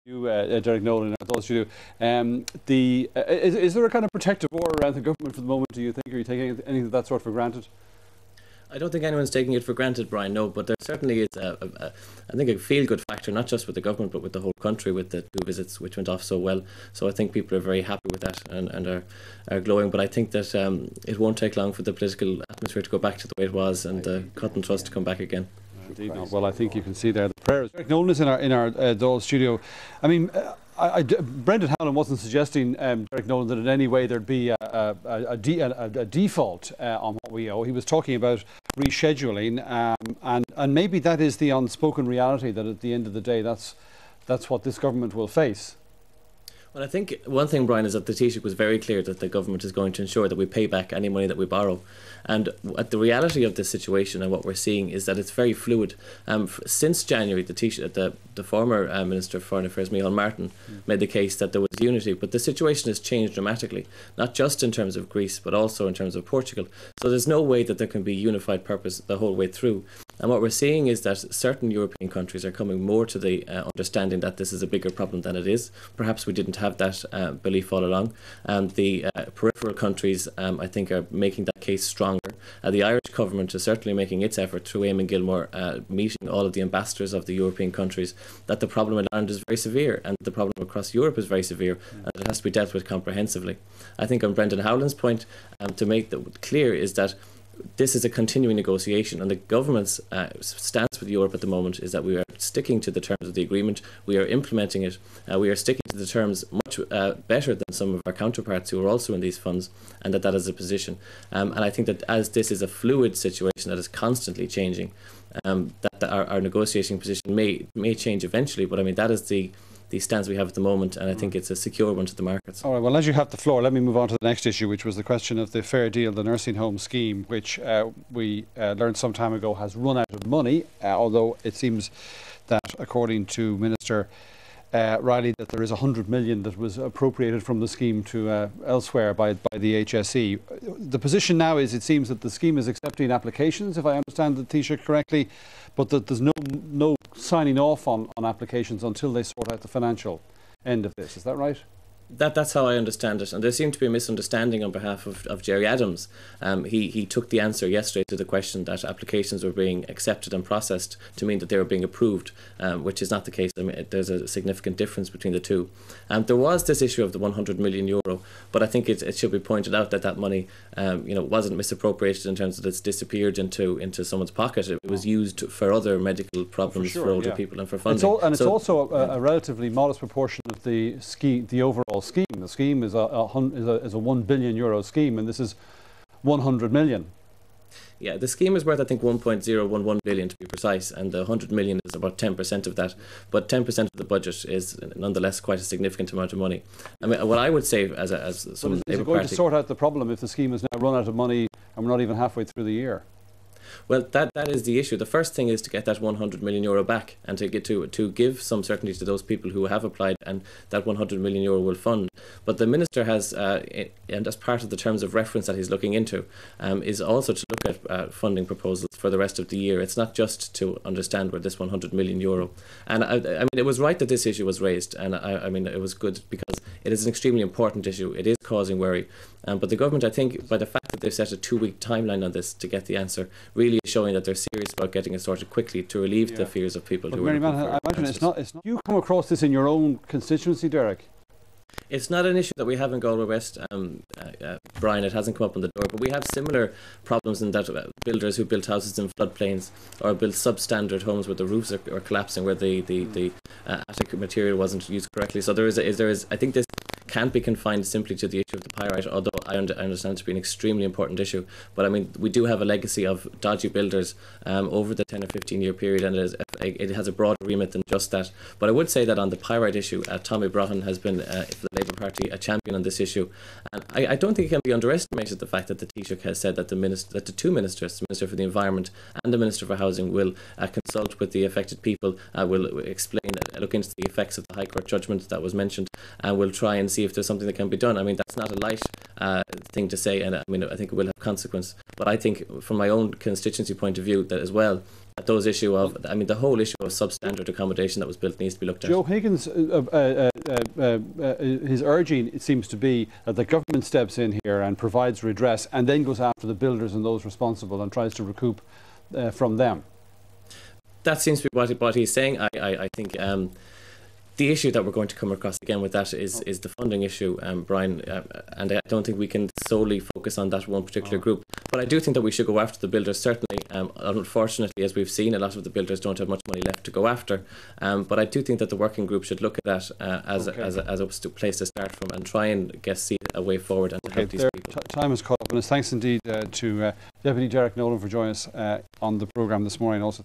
You, Derek Nolan, I thought you do. Is there a kind of protective order around the government for the moment, do you think? Are you taking anything of that sort for granted? I don't think anyone's taking it for granted, Brian, no, but there certainly is, I think, a feel-good factor, not just with the government, but with the whole country, with the 2 visits which went off so well. So I think people are very happy with that and are glowing. But I think that it won't take long for the political atmosphere to go back to the way it was and the cut and thrust to come back again. Indeed. No. Well, I think you can see there the prayers. Derek Nolan is in our Dáil studio. I mean, Brendan Howlin wasn't suggesting, Derek Nolan, that in any way there'd be a default on what we owe. He was talking about rescheduling, and maybe that is the unspoken reality, that at the end of the day, that's what this government will face. Well, I think one thing, Brian, is that the Taoiseach was very clear that the government is going to ensure that we pay back any money that we borrow. And the reality of this situation and what we're seeing is that it's very fluid. Since January, the former Minister for Foreign Affairs, Micheál Martin, made the case that there was unity, but the situation has changed dramatically, not just in terms of Greece, but also in terms of Portugal. So there's no way that there can be unified purpose the whole way through. And what we're seeing is that certain European countries are coming more to the understanding that this is a bigger problem than it is. Perhaps we didn't have that belief all along. And the peripheral countries, I think, are making that case stronger. The Irish government is certainly making its effort through Eamon Gilmore, meeting all of the ambassadors of the European countries, that the problem in Ireland is very severe and the problem across Europe is very severe, and it has to be dealt with comprehensively. I think on Brendan Howlin's point, to make that clear, is that this is a continuing negotiation, and the government's stance with Europe at the moment is that we are sticking to the terms of the agreement, we are implementing it, we are sticking to the terms much better than some of our counterparts who are also in these funds, and that is a position. And I think that as this is a fluid situation that is constantly changing, that our negotiating position may change eventually, but I mean that is the stance we have at the moment, and I think it's a secure one to the markets. All right, well, as you have the floor, let me move on to the next issue, which was the question of the Fair Deal, the nursing home scheme, which we learned some time ago has run out of money, although it seems that, according to Minister Riley, that there is 100 million that was appropriated from the scheme to elsewhere by the HSE. The position now is, it seems that the scheme is accepting applications, if I understand the Taoiseach correctly, but that there's no signing off on applications until they sort out the financial end of this. Is that right? That's how I understand it, and there seemed to be a misunderstanding on behalf of Jerry Adams. He took the answer yesterday to the question that applications were being accepted and processed to mean that they were being approved, which is not the case. I mean, there's a significant difference between the two. There was this issue of the 100 million euro, but I think it should be pointed out that that money, wasn't misappropriated in terms of it's disappeared into someone's pocket. It was used for other medical problems for older people and for funding. It's also a relatively modest proportion of the overall scheme. The scheme is a 1 billion euro scheme, and this is 100 million. Yeah, the scheme is worth, I think, 1.011 billion to be precise, and the 100 million is about 10% of that. But 10% of the budget is nonetheless quite a significant amount of money. I mean, what I would say as some is it going to sort out the problem if the scheme has now run out of money and we're not even halfway through the year? Well, that is the issue. The first thing is to get that 100 million euro back, and to give some certainty to those people who have applied, and that 100 million euro will fund. But the minister has, and as part of the terms of reference that he's looking into, is also to look at funding proposals for the rest of the year. It's not just to understand where this 100 million euro. And I mean, it was right that this issue was raised, and I mean, it was good because it is an extremely important issue. It is causing worry. But the government, I think, by the fact that they've set a 2-week timeline on this to get the answer, really is showing that they're serious about getting it sorted quickly to relieve the fears of people who are looking for I imagine it's not. You come across this in your own constituency, Derek? It's not an issue that we have in Galway West, Brian. It hasn't come up on the door, but we have similar problems in that builders who built houses in floodplains or built substandard homes where the roofs are collapsing, where the attic material wasn't used correctly. So there is. I think this can't be confined simply to the issue of the pyrite, although I understand it to be an extremely important issue. But I mean, we do have a legacy of dodgy builders over the 10 or 15 year period, and it has a broader remit than just that. But I would say that on the pyrite issue, Tommy Broghan has been, for the Labour Party, a champion on this issue. And I don't think it can be underestimated, the fact that the Taoiseach has said that the two ministers, the Minister for the Environment and the Minister for Housing, will consult with the affected people, will look into the effects of the High Court judgment that was mentioned, and will try and see if there's something that can be done. I mean, that's not a light thing to say, and I mean, I think it will have consequence. But I think, from my own constituency point of view, that as well, that those issue of, I mean, the whole issue of substandard accommodation that was built needs to be looked at. Joe Higgins, his urging, it seems to be that the government steps in here and provides redress, and then goes after the builders and those responsible and tries to recoup from them. That seems to be what he's saying. I think the issue that we're going to come across again with that is the funding issue, Brian, and I don't think we can solely focus on that one particular group. But I do think that we should go after the builders, certainly. Unfortunately, as we've seen, a lot of the builders don't have much money left to go after. But I do think that the working group should look at that as a place to start from, and try and see a way forward and to help these people. Time has caught up, and thanks indeed to Deputy Derek Nolan for joining us on the programme this morning. Also,